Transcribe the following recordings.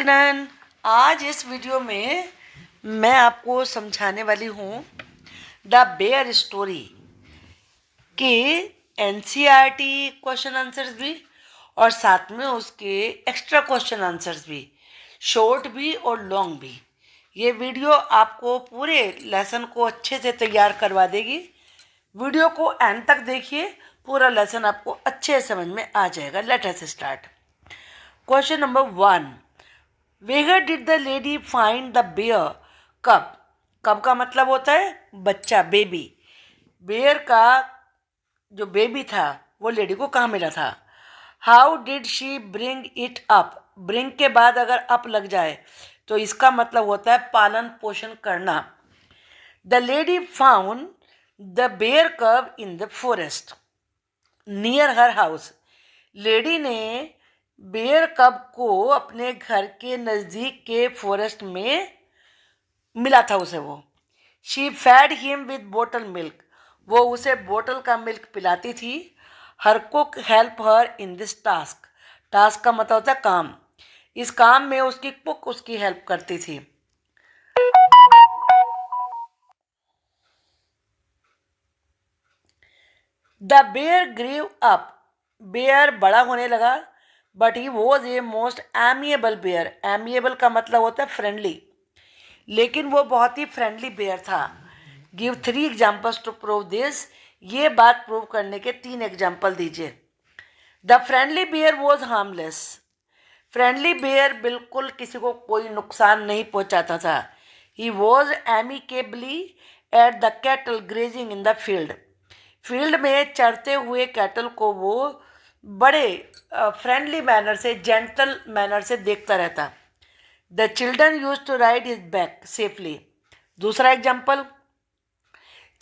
Children, आज इस video में मैं आपको समझाने वाली हूँ द बेयर स्टोरी के एनसीईआरटी क्वेश्चन आंसर्स भी और साथ में उसके एक्स्ट्रा क्वेश्चन आंसर्स भी, शॉर्ट भी और लॉन्ग भी। ये वीडियो आपको पूरे लेसन को अच्छे से तैयार करवा देगी। वीडियो को एंड तक देखिए, पूरा लेसन आपको अच्छे समझ में आ जाएगा। Let us start. Question number 1, where did the lady find the bear cub? Cub का मतलब होता है बच्चा, बेबी। बेयर का जो बेबी था वो लेडी को कहाँ मिला था? How did she bring it up? Bring के बाद अगर अप लग जाए तो इसका मतलब होता है पालन पोषण करना। The lady found the bear cub in the forest near her house. Lady ने बेयर कब को अपने घर के नज़दीक के फॉरेस्ट में मिला था उसे वो। She fed him with bottle milk, वो उसे बोतल का मिल्क पिलाती थी। Her cook help her in this task, task का मतलब होता है काम। इस काम में उसकी कुक उसकी हेल्प करती थी। The bear grew up, bear बड़ा होने लगा। But he was a most amiable bear, amiable का मतलब होता है फ्रेंडली, लेकिन वो बहुत ही फ्रेंडली बेयर था। Give 3 examples to prove this, ये बात प्रूव करने के 3 एग्जाम्पल दीजिए। The friendly bear was harmless, friendly bear बिल्कुल किसी को कोई नुकसान नहीं पहुंचाता था। He was amicably at the cattle grazing in the field, field में चढ़ते हुए कैटल को वो बड़े फ्रेंडली मैनर से, जेंटल मैनर से देखता रहता। The children use to ride his back safely, दूसरा एग्जाम्पल,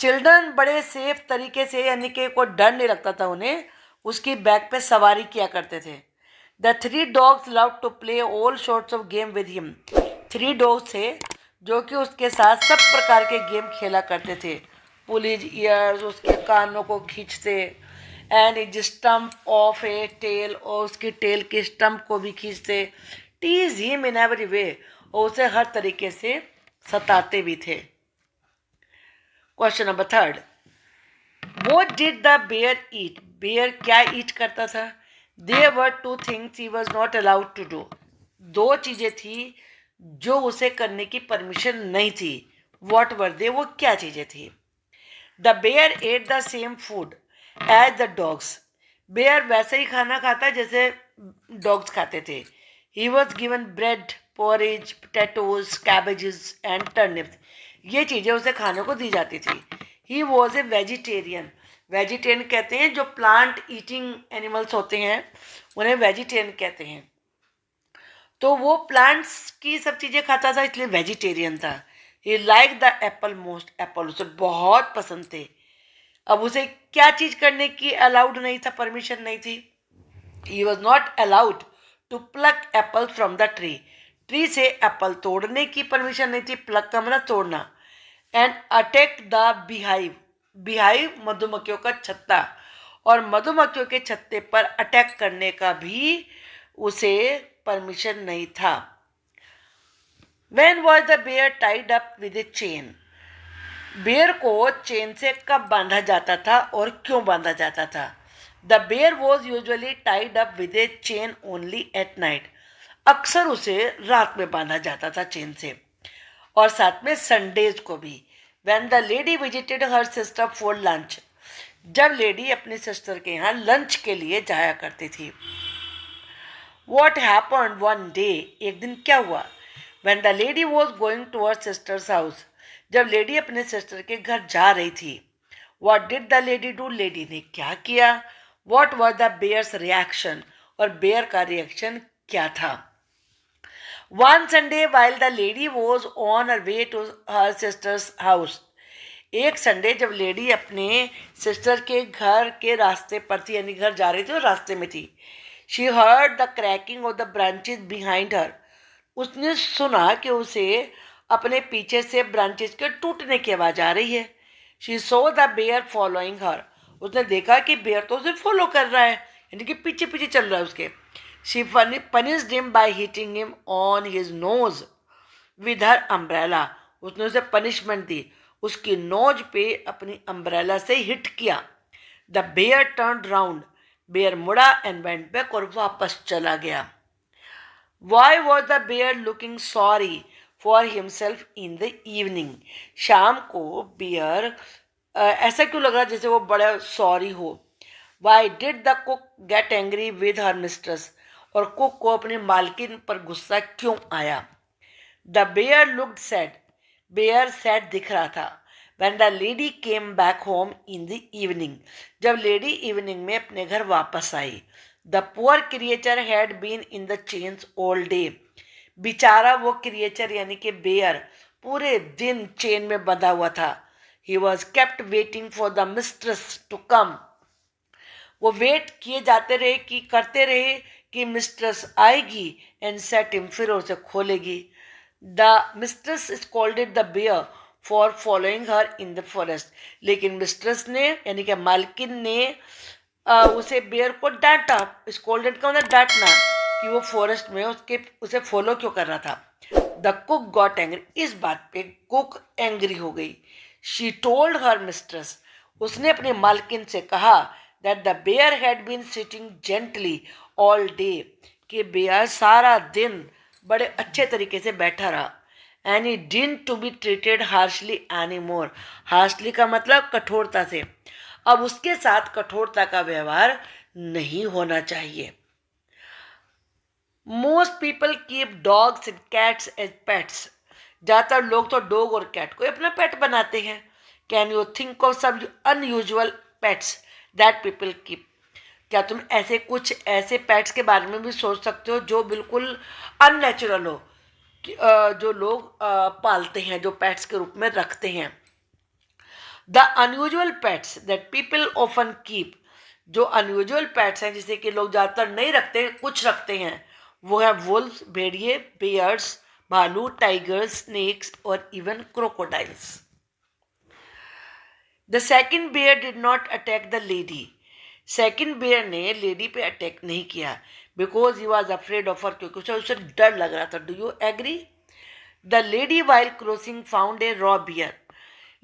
चिल्ड्रन बड़े सेफ तरीके से, यानी कि कोई डर नहीं लगता था उन्हें, उसकी बैक पे सवारी किया करते थे। The 3 dogs love to play all sorts of game with him, 3 dogs थे जो कि उसके साथ सब प्रकार के गेम खेला करते थे। पुल हिज ईयर्स, उसके कानों को खींचते, and his stump of a tail, और उसकी टेल के स्टम्प को भी खींचते। Tease him in every way, और उसे हर तरीके से सताते भी थे। Question number 3, what did the bear eat? Bear क्या ईट करता था? There were 2 things he was not allowed to do, 2 चीज़ें थी जो उसे करने की परमिशन नहीं थी। व्हाट वर दे, वो क्या चीज़ें थी? The bear ate the same food as the dogs, bear वैसे ही खाना खाता जैसे डॉग्स खाते थे। He was given bread, porridge, potatoes, cabbages and turnips, ये चीज़ें उसे खाने को दी जाती थी। He was a vegetarian, vegetarian कहते हैं जो प्लांट ईटिंग एनिमल्स होते हैं उन्हें वेजिटेरियन कहते हैं। तो वो प्लांट्स की सब चीज़ें खाता था, इसलिए वेजिटेरियन था। He like the apple most, apple उसे बहुत पसंद थे। अब उसे क्या चीज़ करने की अलाउड नहीं था, परमिशन नहीं थी? He was not allowed to pluck apple from the tree, tree से एप्पल तोड़ने की परमिशन नहीं थी। प्लक का मतलब तोड़ना। And attack the beehive, beehive मधुमक्खियों का छत्ता, और मधुमक्खियों के छत्ते पर अटैक करने का भी उसे परमिशन नहीं था। When was the bear tied up with a chain? Bear को चेन से कब बांधा जाता था और क्यों बांधा जाता था? The bear was usually tied up with a chain only at night, अक्सर उसे रात में बांधा जाता था चेन से, और साथ में संडेज को भी। When the lady visited her sister for lunch, जब लेडी अपनी सिस्टर के यहाँ लंच के लिए जाया करती थी। What happened one day, एक दिन क्या हुआ? When the lady was going to her sister's house, जब लेडी अपने सिस्टर के घर जा रही थी। What did the lady do, lady ने क्या किया? What was the bear's reaction, और बेयर का रिएक्शन क्या था? One Sunday while the lady was on her way to her sister's house, एक संडे जब लेडी अपने सिस्टर के घर के रास्ते पर थी, यानी घर जा रही थी और रास्ते में थी। She heard the cracking of the branches behind her, उसने सुना कि उसे अपने पीछे से ब्रांचेस के टूटने की आवाज़ आ रही है। She saw the bear following her, उसने देखा कि बेयर तो उसे फॉलो कर रहा है, यानी कि पीछे पीछे चल रहा है उसके। She punished him by hitting him on his nose with her umbrella. उसने उसे पनिशमेंट दी, उसकी नोज पे अपनी अम्ब्रेला से हिट किया. The bear turn round, bear मुड़ा एंड वेंट बैक, और वापस चला गया. Why was the bear looking sorry for himself in the evening. शाम को बेयर ऐसा क्यों लग रहा जैसे वो बड़ा सॉरी हो. Why did the cook get angry with her mistress, और कुक को अपनी मालकिन पर गुस्सा क्यों आया. The bear looked sad, bear sad दिख रहा था. when the lady came back home in the evening, जब लेडी इवनिंग में अपने घर वापस आई. the poor creature had been in the chains all day. बेचारा वो क्रिएचर यानी कि बेयर पूरे दिन चेन में बंधा हुआ था. he was kept waiting for the mistress to come. वो वेट किए जाते रहे कि करते रहे कि मिस्ट्रेस आएगी एंड सेट हिम, फिर उसे खोलेगी. The mistress scolded the bear for following her in the forest. लेकिन मिस्ट्रेस ने यानी कि मालकिन ने उसे बेयर को डांटा. स्कॉल्डेड का मतलब डांटना, कि वो फॉरेस्ट में उसे फॉलो क्यों कर रहा था. द कुक गॉट एंग्री, इस बात पे कुक एंग्री हो गई. शी टोल्ड हर मिस्ट्रेस, उसने अपनी मालकिन से कहा that the bear had been sitting gently all day, कि बेयर सारा दिन बड़े अच्छे तरीके से बैठा रहा. and he didn't to be treated harshly anymore. harshly का मतलब कठोरता से. अब उसके साथ कठोरता का व्यवहार नहीं होना चाहिए. most people keep dogs and cats as pets. ज़्यादातर लोग तो डॉग और कैट को अपना पेट बनाते हैं. Can you think of some unusual pets that people keep. क्या तुम ऐसे कुछ ऐसे पेट्स के बारे में भी सोच सकते हो जो बिल्कुल अननेचुरल हो, जो लोग पालते हैं, जो पेट्स के रूप में रखते हैं. The unusual pets that people often keep, जो अनयूजुअल पेट्स हैं जिसे कि लोग ज़्यादातर नहीं रखते, कुछ रखते हैं, वो है वुल्फ, भेड़िए, बेयर्स, भालू, टाइगर्स, स्नेक्स और even crocodiles. The second bear did not attack the lady. Second bear ने लेडी पे अटैक नहीं किया, because he was afraid of her, क्योंकि उसे डर लग रहा था. Do you agree. The lady while crossing found a raw bear.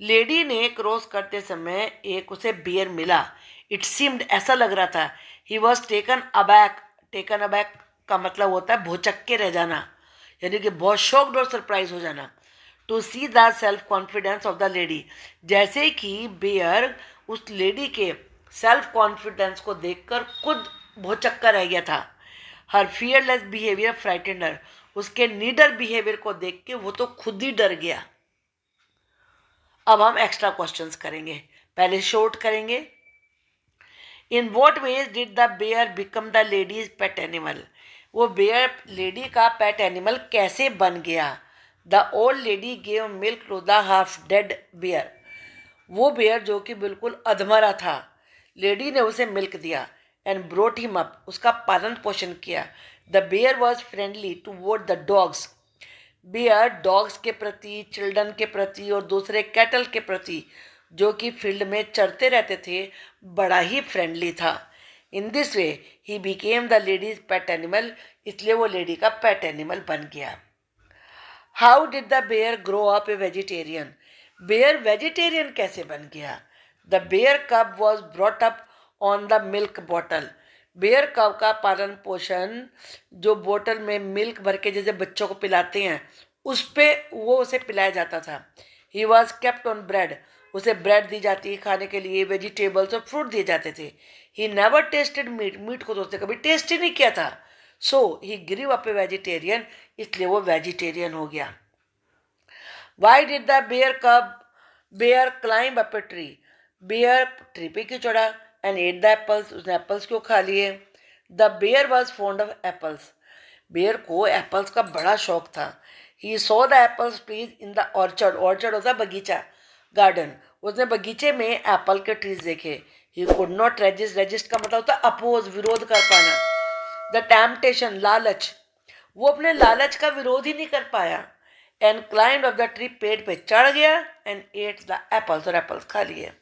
Lady ने क्रॉस करते समय एक उसे बियर मिला. इट सीम्ड, ऐसा लग रहा था. He was taken aback. Taken aback का मतलब होता है भौचक्के रह जाना, यानी कि बहुत शॉक्ड और सरप्राइज हो जाना. To see the self confidence of the lady, जैसे कि बेयर उस लेडी के सेल्फ कॉन्फिडेंस को देखकर खुद भौचक्का रह गया था. हर फियरलेस बिहेवियर फ्राइटेंड हर, उसके नीडर बिहेवियर को देख के वो तो खुद ही डर गया. अब हम एक्स्ट्रा क्वेश्चंस करेंगे, पहले शॉर्ट करेंगे. In what ways did the bear become the lady's pet animal. वो बेयर लेडी का पेट एनिमल कैसे बन गया. The old lady gave milk to the half dead bear. वो बेयर जो कि बिल्कुल अधमरा था, लेडी ने उसे मिल्क दिया. एंड ब्रोट हिम अप, उसका पालन पोषण किया. द बेयर वॉज फ्रेंडली टू वोट द डॉग्स. बेयर डॉग्स के प्रति, चिल्ड्रन के प्रति और दूसरे कैटल के प्रति जो कि फील्ड में चरते रहते थे, बड़ा ही फ्रेंडली था. In this way he became the lady's pet animal, इसलिए वो लेडी का पेट एनिमल बन गया. How did the bear grow up a vegetarian. Bear vegetarian कैसे बन गया. The bear cub was brought up on the milk bottle. Bear cub का पालन पोषण जो बोतल में मिल्क भर के जैसे बच्चों को पिलाते हैं, उस पे वो उसे पिलाया जाता था. He was kept on bread, उसे ब्रेड दी जाती है खाने के लिए, वेजिटेबल्स और फ्रूट दिए जाते थे. He never tested meat, meat को तो उसने कभी टेस्ट ही नहीं किया था. So he grew up a vegetarian, इसलिए वो वेजिटेरियन हो गया. Why did the bear climb up a tree. Bear tree पे क्यों चढ़ा. एंड एट द एप्पल्स, उसने एप्पल्स क्यों खा लिए. The bear was fond of apples. Bear को एप्पल्स का बड़ा शौक था. He saw the apples trees in the orchard. Orchard होता है बगीचा, गार्डन. उसने बगीचे में एप्पल के ट्रीज देखे. He could not resist. Resist का मतलब होता है अपोज, विरोध कर पाना. द टेम्पटेशन, लालच, वो अपने लालच का विरोध ही नहीं कर पाया. And climb of the tree, पेड़ पे चढ़ गया. एंड एट द एप्पल्स, और एप्पल्स खा लिए.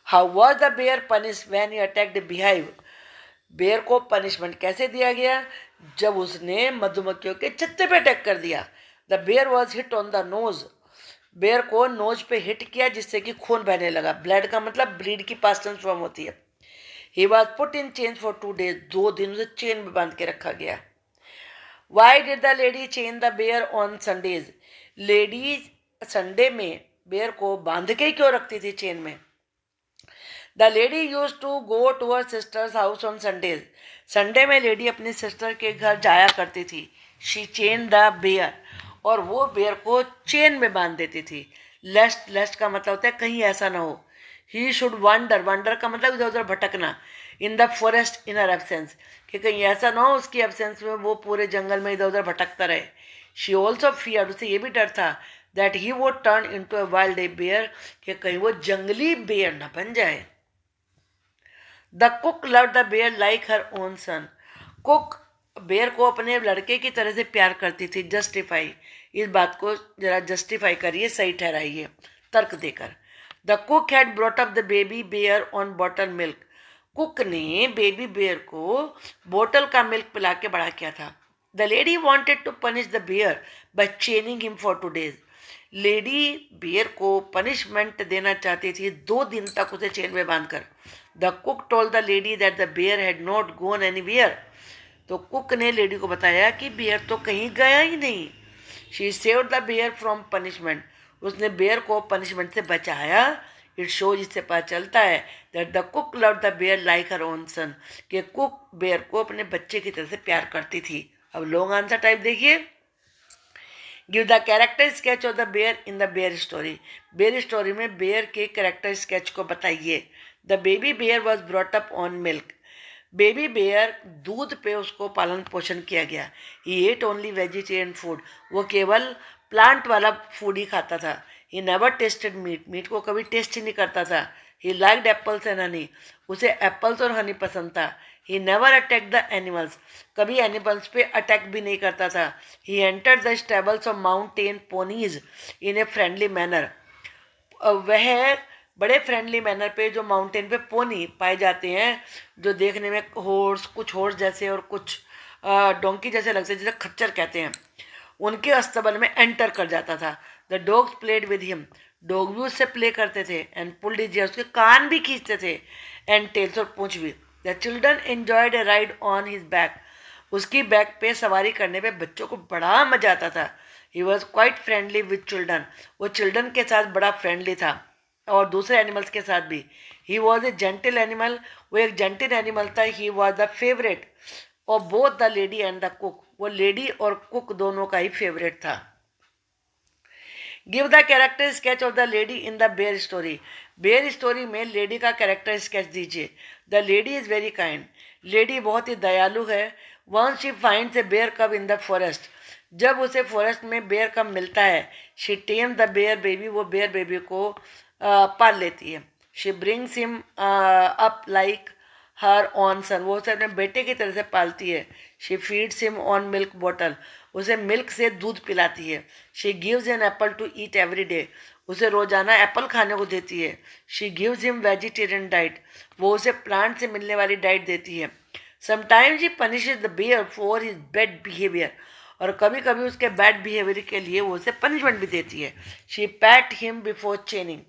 How was the bear punish when he attacked beehive. Bear को पनिशमेंट कैसे दिया गया? जब उसने मधुमक्खियों के छत्ते पे अटैक कर दिया। The bear was hit on the nose. Bear को नोज पे हिट किया जिससे कि खून बहने लगा। ब्लड का मतलब ब्लीड की पास्ट टेंस फॉर्म होती है। He was put in chain for 2 days। 2 दिन उसे चेन में बांध के रखा गया। Why did the lady chain the bear on Sundays? Lady Sunday में बेयर को बांध के क्यों रखती थी चेन में? The lady use to go to her sister's house on Sundays. Sunday में लेडी अपनी सिस्टर के घर जाया करती थी। शी चेन द बेयर, और वो बेयर को चेन में बांध देती थी। लेस्ट, लेस्ट का मतलब होता है कहीं ऐसा ना हो। ही शुड वंडर, वंडर का मतलब इधर उधर भटकना। इन the forest in her absence, कि कहीं ऐसा ना हो उसकी एब्सेंस में वो पूरे जंगल में इधर उधर भटकता रहे। शी ऑल्सो फियर, उसे ये भी डर था that he would turn into a wild bear, कि कहीं वो जंगली बेयर ना बन जाए। The cook loved the bear like her own son. Cook bear को अपने लड़के की तरह से प्यार करती थी। जस्टिफाई, इस बात को जरा जस्टिफाई करिए, सही ठहराइए तर्क देकर। The cook had brought up the baby bear on bottle milk. Cook ने बेबी बेयर को बोतल का मिल्क पिला के बड़ा किया था। The lady wanted to punish the bear by chaining him for 2 days। Lady bear को पनिशमेंट देना चाहती थी 2 दिन तक उसे चेन में बांधकर। The cook told the lady that the bear had not gone anywhere. तो कुक ने लेडी को बताया कि बेयर तो कहीं गया ही नहीं। She saved the bear from punishment. उसने बेयर को पनिशमेंट से बचाया। इट शोज, इससे पता चलता है that the cook loved the bear like her own son, कि कुक बेयर को अपने बच्चे की तरह से प्यार करती थी। अब लॉन्ग आंसर टाइप देखिए। Give the character sketch of the bear in the bear story. Bear story में बेयर के कैरेक्टर स्केच को बताइए। The baby bear was brought up on milk. Baby bear दूध पे उसको पालन पोषण किया गया। He ate only vegetarian food. वो केवल प्लांट वाला फूड ही खाता था। He never tested meat. Meat को कभी टेस्ट ही नहीं करता था। He liked apples and honey. उसे एप्पल्स और हनी पसंद था। He never attack the animals. कभी एनिमल्स पे अटैक भी नहीं करता था। He entered the stables of mountain ponies in a friendly manner. वह बड़े फ्रेंडली मैनर पे जो माउंटेन पे पोनी पाए जाते हैं, जो देखने में हॉर्स, कुछ हॉर्स जैसे और कुछ डोंकी जैसे लगते हैं, जिसे खच्चर कहते हैं, उनके अस्तबल में एंटर कर जाता था। The dogs played with him. Dog भी उससे प्ले करते थे। एंड पुल्ड हिज ईयर, उसके कान भी खींचते थे। एंड टेल्स, और पूंछ भी। The children enjoyed A ride on his back. उसकी बैक पे सवारी करने पे बच्चों को बड़ा मजा आता था। He was quite friendly with children. वो चिल्ड्रन के साथ बड़ा फ्रेंडली था और दूसरे एनिमल्स के साथ भी। He was a gentle animal. वो एक जेंटल एनिमल था। He was the favourite of both the lady and the cook. वो लेडी और कुक दोनों का ही फेवरेट था। Give the character sketch of the lady in the bear story. Bear story में लेडी का कैरेक्टर स्केच दीजिए। The lady is very kind. लेडी बहुत ही दयालु है। Once she finds a bear cub in the forest. जब उसे फॉरेस्ट में बेयर कब मिलता है, she tame the bear baby. वो बेयर बेबी को पाल लेती है। She brings him up like her own son. वो उसे अपने बेटे की तरह से पालती है। She feeds him on milk bottle. उसे मिल्क से दूध पिलाती है। She gives an apple to eat every day. उसे रोजाना एप्पल खाने को देती है। She gives him vegetarian diet. वो उसे प्लांट से मिलने वाली डाइट देती है। Sometimes he punishes the bear for his bad behaviour. और कभी कभी उसके बैड बिहेवियर के लिए वो उसे पनिशमेंट भी देती है। She pat him before chaining.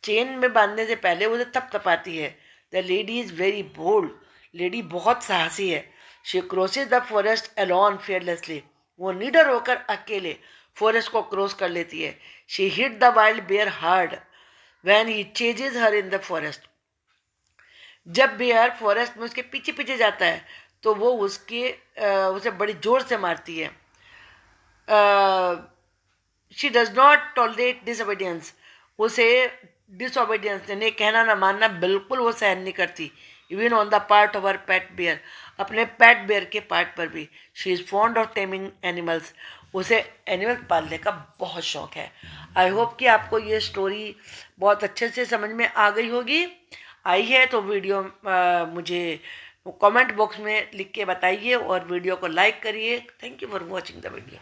Chain में बांधने से पहले वो उसे थपथपाती है। The lady is very bold. Lady बहुत साहसी है। She crosses the forest alone fearlessly. वो निडर होकर अकेले फॉरेस्ट को क्रॉस कर लेती है। She hit the wild bear hard when he chases her in the forest. जब बेयर फॉरेस्ट में उसके पीछे पीछे जाता है तो वो उसे बड़ी जोर से मारती है। She does not tolerate disobedience. उसे डिसओबीडियंस यानी कहना ना मानना बिल्कुल वो सहन नहीं करती। Even on the part of her pet bear. अपने पेट बेयर के पार्ट पर भी। She is fond of taming animals. उसे एनिमल पालने का बहुत शौक है। आई होप कि आपको ये स्टोरी बहुत अच्छे से समझ में आ गई होगी। आई है तो वीडियो मुझे कमेंट बॉक्स में लिख के बताइए और वीडियो को लाइक करिए। Thank you for watching the video.